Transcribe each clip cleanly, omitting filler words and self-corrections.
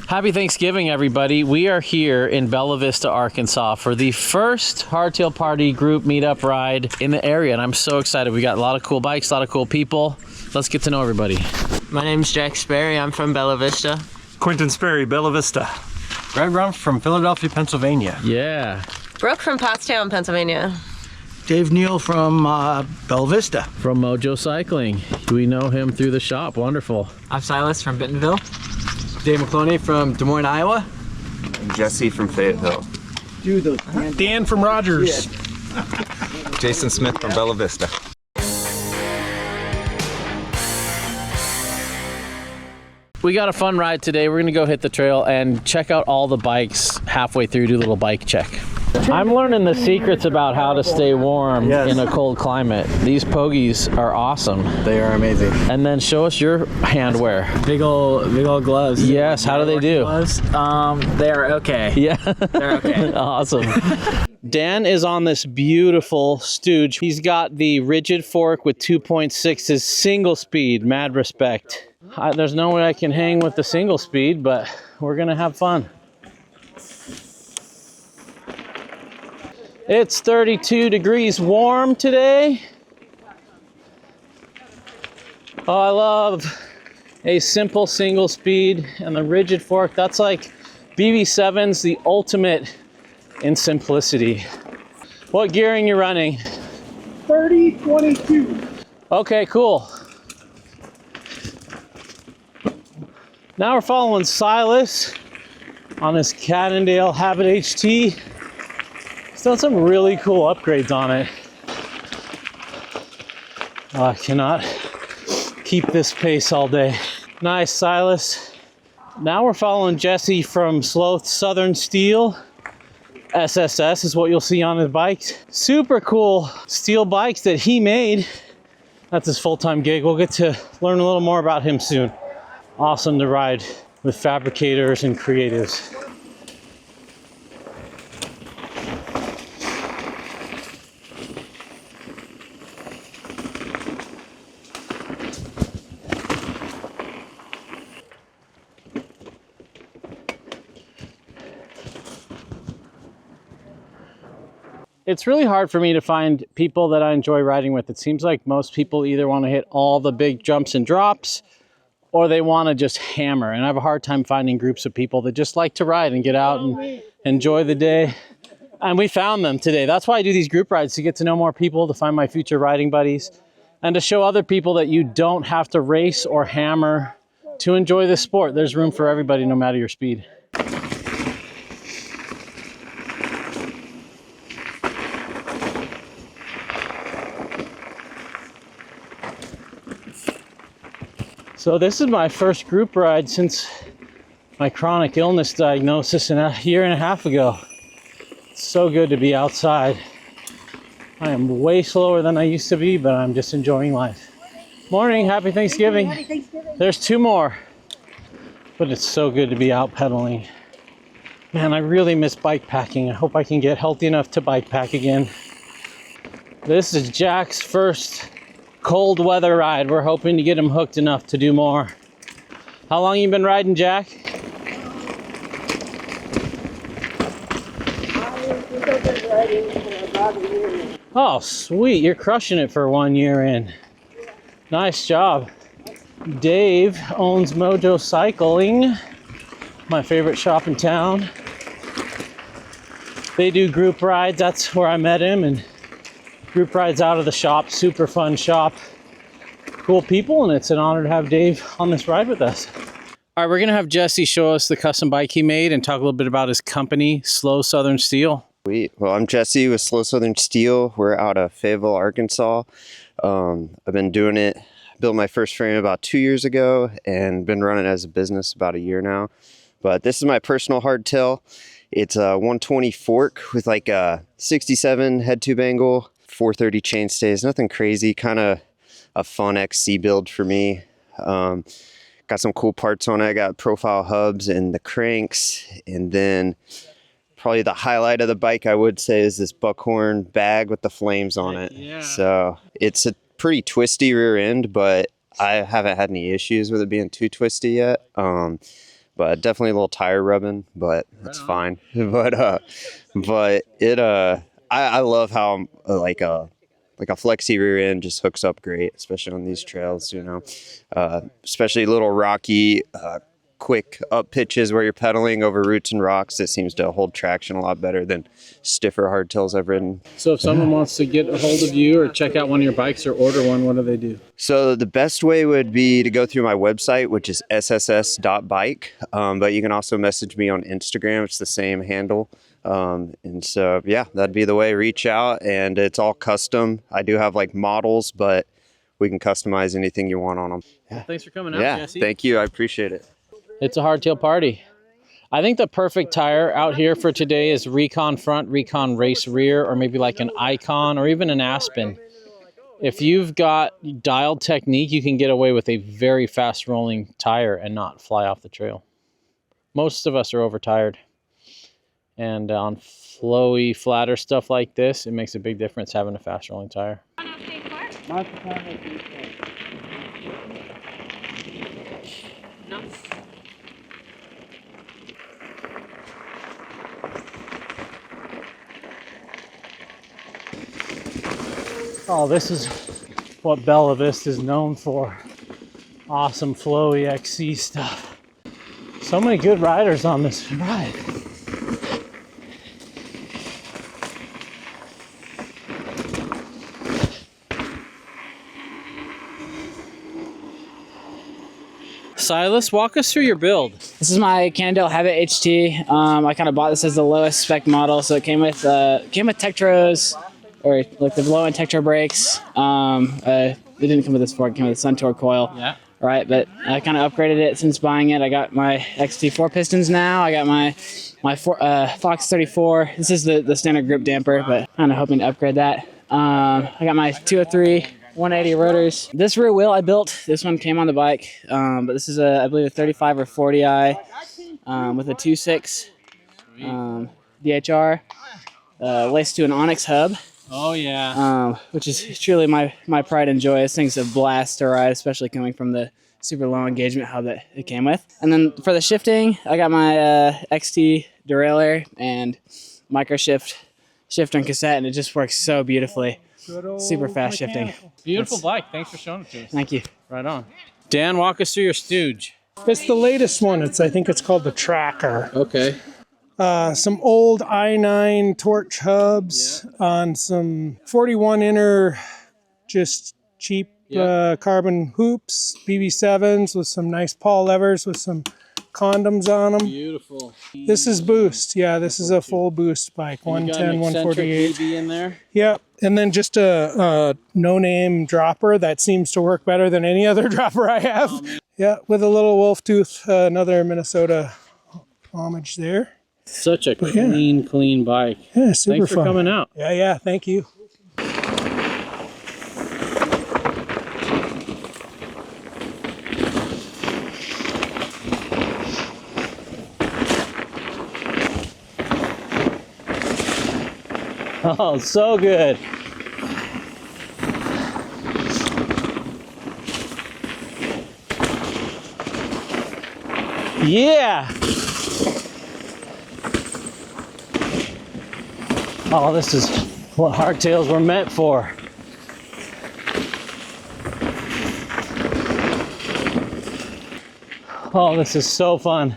Happy Thanksgiving, everybody. We are here in Bella Vista, Arkansas for the first Hardtail Party group meetup ride in the area, and I'm so excited. We got a lot of cool bikes, a lot of cool people. Let's get to know everybody. My name's Jack Sperry. I'm from Bella Vista. Quentin Sperry, Bella Vista. Greg Rumpf from Philadelphia, Pennsylvania. Yeah. Brooke from Pottstown, Pennsylvania. Dave Neal from Bella Vista. From Mojo Cycling. We know him through the shop. Wonderful. I'm Silas from Bentonville. Dave McCloney from Des Moines, Iowa. Jesse from Fayetteville. Dan from Rogers. Jason Smith from Bella Vista. We got a fun ride today. We're gonna go hit the trail and check out all the bikes halfway through, do a little bike check. I'm learning the secrets about how to stay warm in a cold climate. These pogies are awesome. They are amazing. And then show us your handwear. Big old gloves. Yes, how do they do? Gloves. They're okay. Yeah. They're okay. Awesome. Dan is on this beautiful Stooge. He's got the rigid fork with 2.6's single speed. Mad respect. There's no way I can hang with the single speed, but we're gonna have fun. It's 32 degrees warm today. Oh, I love a simple single speed and the rigid fork. That's like BB7's the ultimate in simplicity. What gearing you running? 30-22. Okay, cool. Now we're following Silas on his Cannondale Habit HT. He's done some really cool upgrades on it. I cannot keep this pace all day. Nice, Silas. Now we're following Jesse from Sloth Southern Steel. SSS is what you'll see on his bikes. Super cool steel bikes that he made. That's his full-time gig. We'll get to learn a little more about him soon. Awesome to ride with fabricators and creatives. It's really hard for me to find people that I enjoy riding with. It seems like most people either want to hit all the big jumps and drops or they want to just hammer. And I have a hard time finding groups of people that just like to ride and get out and enjoy the day. And we found them today. That's why I do these group rides, to get to know more people, to find my future riding buddies, and to show other people that you don't have to race or hammer to enjoy this sport. There's room for everybody, no matter your speed. So this is my first group ride since my chronic illness diagnosis a year and a half ago. It's so good to be outside. I am way slower than I used to be, but I'm just enjoying life. Morning, happy Thanksgiving. Happy Thanksgiving. There's 2 more, but it's so good to be out pedaling. Man, I really miss bike packing. I hope I can get healthy enough to bike pack again. This is Jack's first cold weather ride. We're hoping to get him hooked enough to do more. How long you been riding, Jack? I've been riding for about a year. Oh, sweet. You're crushing it for 1 year in. Nice job. Dave owns Mojo Cycling, my favorite shop in town. They do group rides. That's where I met him, and group rides out of the shop. Super fun shop. Cool people, and it's an honor to have Dave on this ride with us. All right, we're gonna have Jesse show us the custom bike he made and talk a little bit about his company, Slow Southern Steel. Sweet. Well, I'm Jesse with Slow Southern Steel. We're out of Fayetteville, Arkansas. I've been doing it, built my first frame about 2 years ago and been running it as a business about a year now. But this is my personal hardtail. It's a 120 fork with like a 67 head tube angle, 430 chain stays, nothing crazy, kind of a fun XC build for me. Got some cool parts on it. I got profile hubs and the cranks, and then probably the highlight of the bike, I would say, is this buckhorn bag with the flames on it. Yeah. So it's a pretty twisty rear end, but I haven't had any issues with it being too twisty yet. but definitely a little tire rubbing, but that's fine. But it I love how like a flexi rear end just hooks up great, especially on these trails, you know, especially little rocky, quick up pitches where you're pedaling over roots and rocks. It seems to hold traction a lot better than stiffer hardtails I've ridden. So if someone wants to get a hold of you or check out one of your bikes or order one, what do they do? So the best way would be to go through my website, which is sss.bike. But you can also message me on Instagram. It's the same handle. And so, yeah, that'd be the way. Reach out, and it's all custom. I do have like models, but we can customize anything you want on them. Well, thanks for coming out, Yeah, Jesse. thank you. I appreciate it. It's a hardtail party. I think the perfect tire out here for today is Recon front, Recon race rear, or maybe like an Icon or even an Aspen. If you've got dialed technique, you can get away with a very fast rolling tire and not fly off the trail. Most of us are overtired. And on flowy, flatter stuff like this, it makes a big difference having a fast rolling tire. Oh, this is what Bella Vista is known for. Awesome flowy XC stuff. So many good riders on this ride. Silas, walk us through your build. This is my Cannondale Habit HT. I kind of bought this as the lowest spec model, so it came with Tektros, or like the low end Tektro brakes. It didn't come with this fork; it came with a Suntour coil. Yeah. Right, but I kind of upgraded it since buying it. I got my XT4 pistons now. I got my Fox 34. This is the standard grip damper, but kind of hoping to upgrade that. I got my 203 180 rotors. This rear wheel I built. This one came on the bike, but this is I believe a 35 or 40i with a 2.6 DHR laced to an Onyx hub. Oh yeah. Which is truly my pride and joy. This thing's a blast to ride, especially coming from the super low engagement hub that it came with. And then for the shifting, I got my XT derailleur and micro shifter and cassette, and it just works so beautifully. Super fast shifting. Beautiful bike. Thanks for showing it to us. Thank you. Right on. Dan, walk us through your stooge. It's the latest one. I think it's called the Tracker. Okay. Some old i9 torch hubs on some 41 inner, just cheap carbon hoops, BB7s with some nice Paul levers with some condoms on them. Beautiful. This is boost. Yeah, this is a full boost bike. 110, 148. BB in there. Yep. And then just a no-name dropper that seems to work better than any other dropper I have. Yeah, with a little wolf tooth, another Minnesota homage there. Such a clean bike. Yeah, super Thanks for fun. coming out. Yeah, thank you. Oh, so good. Yeah. Oh, this is what hardtails were meant for. Oh, this is so fun.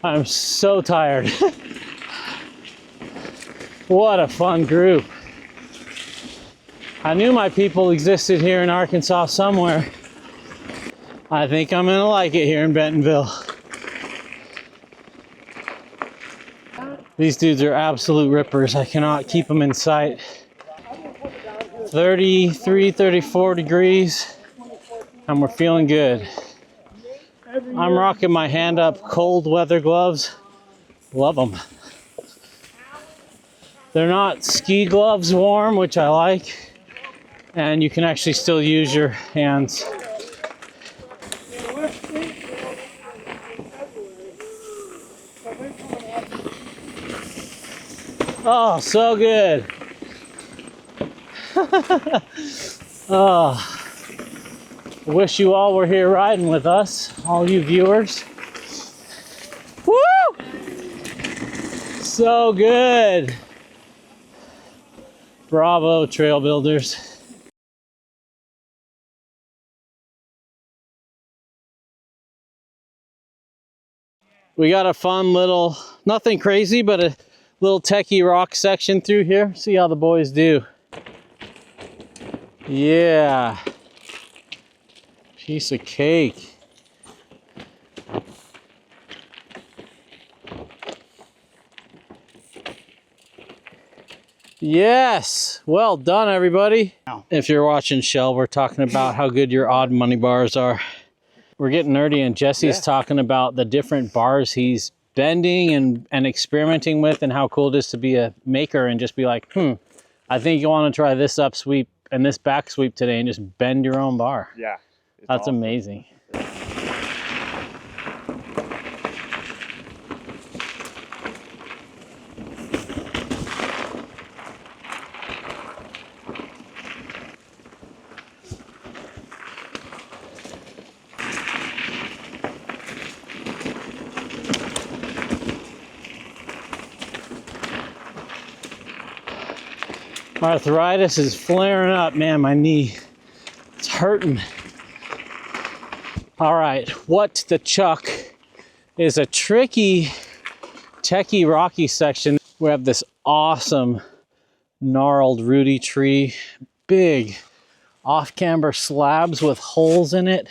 I'm so tired. What a fun group. I knew my people existed here in Arkansas somewhere. I think I'm gonna like it here in Bentonville. These dudes are absolute rippers. I cannot keep them in sight. 33, 34 degrees, and we're feeling good. I'm rocking my hand up cold weather gloves. Love them. They're not ski gloves warm, which I like, and you can actually still use your hands. Oh, so good. Oh, wish you all were here riding with us, all you viewers. So good. Bravo, trail builders. We got a fun little, nothing crazy, but a little techie rock section through here. See how the boys do. Yeah. Piece of cake. Yes, well done everybody. If you're watching Shell, we're talking about how good your odd money bars are. We're getting nerdy, and Jesse's talking about the different bars he's bending and experimenting with, and how cool it is to be a maker and just be like, I think you want to try this up sweep and this back sweep today and just bend your own bar. Yeah. That's awesome. amazing. Arthritis is flaring up, man, my knee. It's hurting. All right, what the chuck is a tricky, techie, rocky section. We have this awesome gnarled rooty tree, big off-camber slabs with holes in it.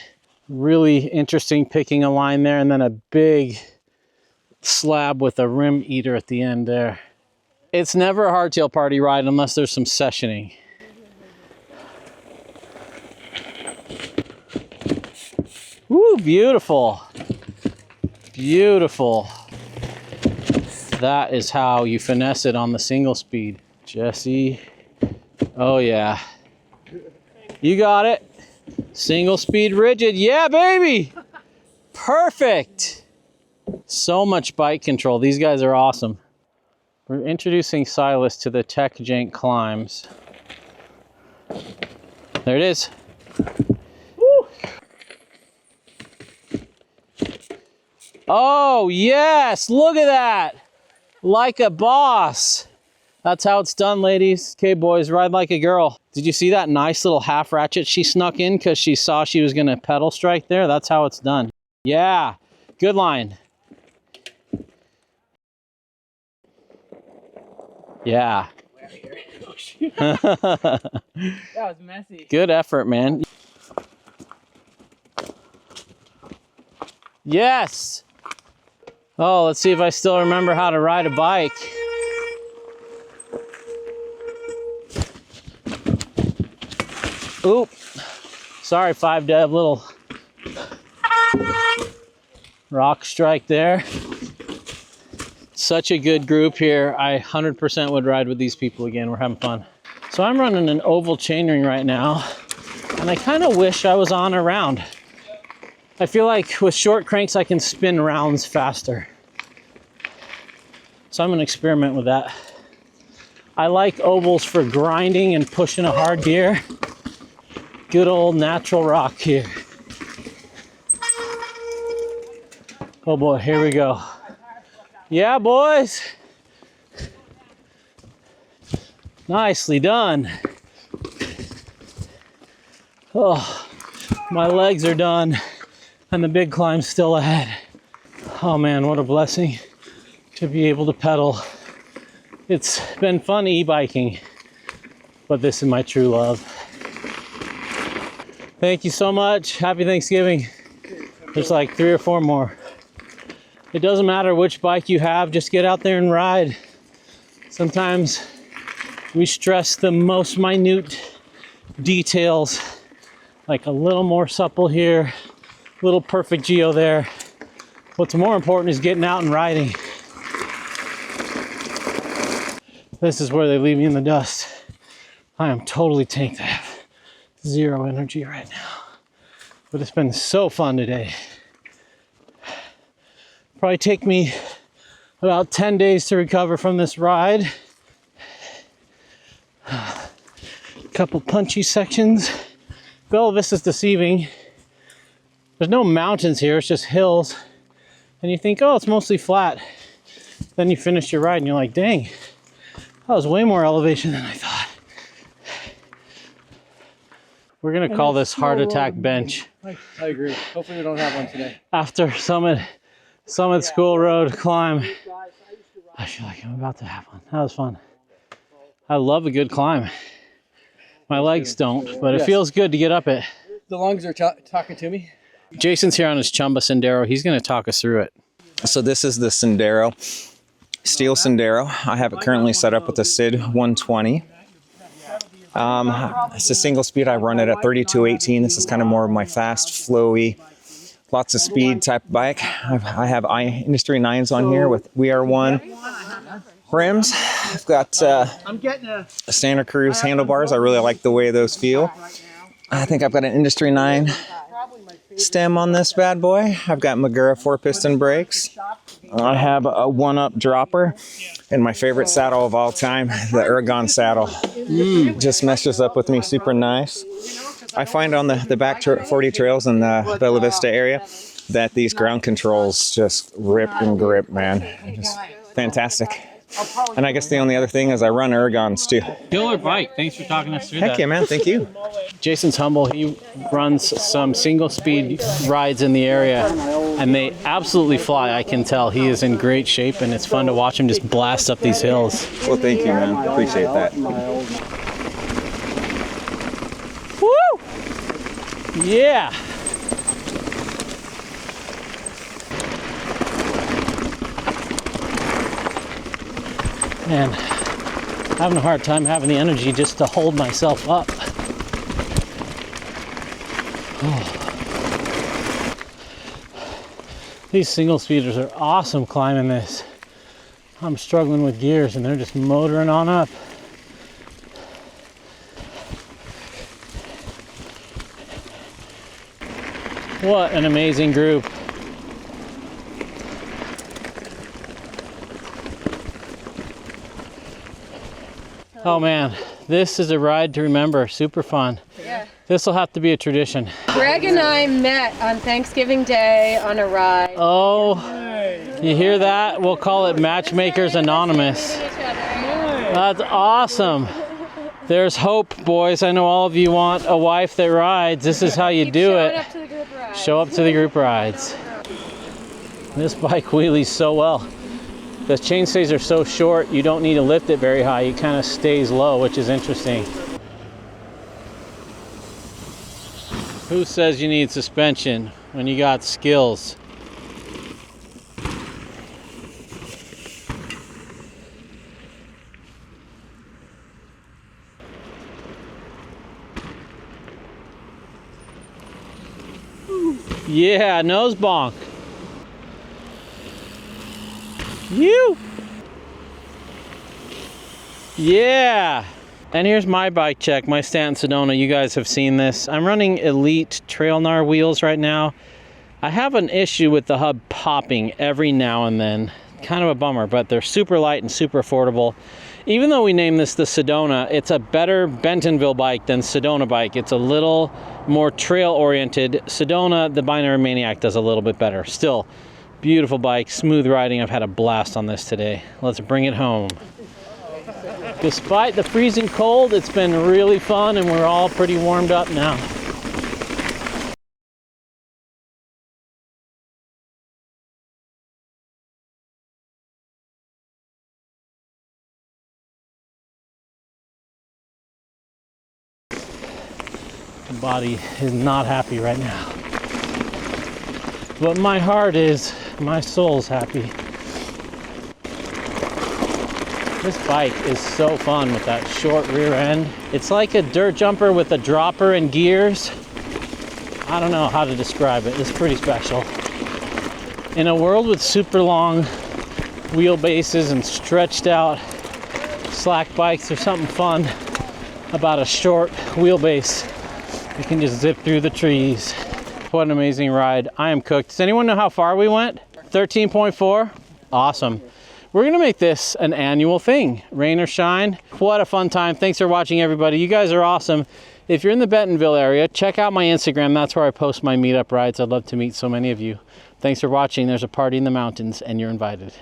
Really interesting picking a line there, and then a big slab with a rim eater at the end there. It's never a hardtail party ride unless there's some sessioning. Woo, beautiful. Beautiful. That is how you finesse it on the single speed. Jesse. Oh yeah. You got it. Single speed rigid. Yeah, baby. Perfect. So much bike control. These guys are awesome. We're introducing Silas to the Tech Jank climbs. There it is. Woo. Oh, yes, look at that. Like a boss. That's how it's done, ladies. Okay, boys, ride like a girl. Did you see that nice little half ratchet she snuck in because she saw she was gonna pedal strike there? That's how it's done. Yeah, good line. Yeah. That was messy. Good effort, man. Yes. Oh, let's see if I still remember how to ride a bike. Oop. Sorry, 5Dev, little rock strike there. Such a good group here. I 100% would ride with these people again. We're having fun. So I'm running an oval chainring right now, and I kind of wish I was on a round. I feel like with short cranks, I can spin rounds faster. So I'm gonna experiment with that. I like ovals for grinding and pushing a hard gear. Good old natural rock here. Oh boy, here we go. Yeah, boys. Nicely done. Oh, my legs are done and the big climb's still ahead. Oh man, what a blessing to be able to pedal. It's been fun e-biking, but this is my true love. Thank you so much. Happy Thanksgiving. There's like 3 or 4 more. It doesn't matter which bike you have, just get out there and ride. Sometimes we stress the most minute details, like a little more supple here, little perfect geo there. What's more important is getting out and riding. This is where they leave you in the dust. I am totally tanked. I have 0 energy right now. But it's been so fun today. Probably take me about 10 days to recover from this ride. A couple punchy sections. Bella Vista's deceiving. There's no mountains here, it's just hills. and you think, oh, it's mostly flat. Then you finish your ride and you're like, dang, that was way more elevation than I thought. We're gonna call this heart attack bench. I agree. Hopefully we don't have one today. After Summit School Road climb, I feel like I'm about to have one. That was fun. I love a good climb. My legs don't, but it feels good to get up it. The lungs are talking to me. Jason's here on his Chumba Sendero. He's gonna talk us through it. So this is the Sendero, steel Sendero. I have it currently set up with a SID 120. It's a single speed. I run it at 3218. This is kind of more of my fast, flowy, lots of speed type bike. I have Industry 9s on here with WeAre1 rims. I've got Standard Cruise handlebars. I really like the way those feel. I think I've got an Industry 9 stem on this bad boy. I've got Magura 4-piston brakes. I have a one-up dropper, and my favorite saddle of all time, the Ergon saddle. Just meshes up with me super nice. I find on the back 40 trails in the Bella Vista area that these ground controls just rip and grip, man. Just fantastic. And I guess the only other thing is I run Ergons too. Killer bike. Thanks for talking us through that. Heck yeah, man. Thank you. Jason's humble. He runs some single speed rides in the area, and they absolutely fly. I can tell he is in great shape, and it's fun to watch him just blast up these hills. Well, thank you, man. Appreciate that. Woo! Yeah. Man, having a hard time having the energy just to hold myself up. Oh. These single speeders are awesome climbing this. I'm struggling with gears and they're just motoring on up. What an amazing group. Oh man, this is a ride to remember. Super fun. Yeah. This will have to be a tradition. Greg and I met on Thanksgiving Day on a ride. Oh, you hear that? We'll call it Matchmakers Anonymous. That's awesome. There's hope, boys. I know all of you want a wife that rides. This is how you do it. Show up to the group rides. This bike wheelies so well. The chainstays are so short, you don't need to lift it very high. It kind of stays low, which is interesting. Who says you need suspension when you got skills? Yeah, nose bonk. You. Yeah. And here's my bike check, my Stanton Sedona. You guys have seen this. I'm running Elite Trail Gnar wheels right now. I have an issue with the hub popping every now and then. Kind of a bummer, but they're super light and super affordable. Even though we named this the Sedona, it's a better Bentonville bike than Sedona bike. It's a little more trail oriented. Sedona, the Binary Maniac, does a little bit better. Still, beautiful bike, smooth riding. I've had a blast on this today. Let's bring it home. Despite the freezing cold, it's been really fun and we're all pretty warmed up now. The body is not happy right now. But my heart is, my soul's happy. This bike is so fun with that short rear end. It's like a dirt jumper with a dropper and gears. I don't know how to describe it. It's pretty special. In a world with super long wheelbases and stretched out slack bikes, there's something fun about a short wheelbase. You can just zip through the trees. What an amazing ride. I am cooked. Does anyone know how far we went? 13.4? Awesome. We're gonna make this an annual thing, rain or shine. What a fun time. Thanks for watching, everybody. You guys are awesome. If you're in the Bentonville area, check out my Instagram. That's where I post my meetup rides. I'd love to meet so many of you. Thanks for watching. There's a party in the mountains and you're invited.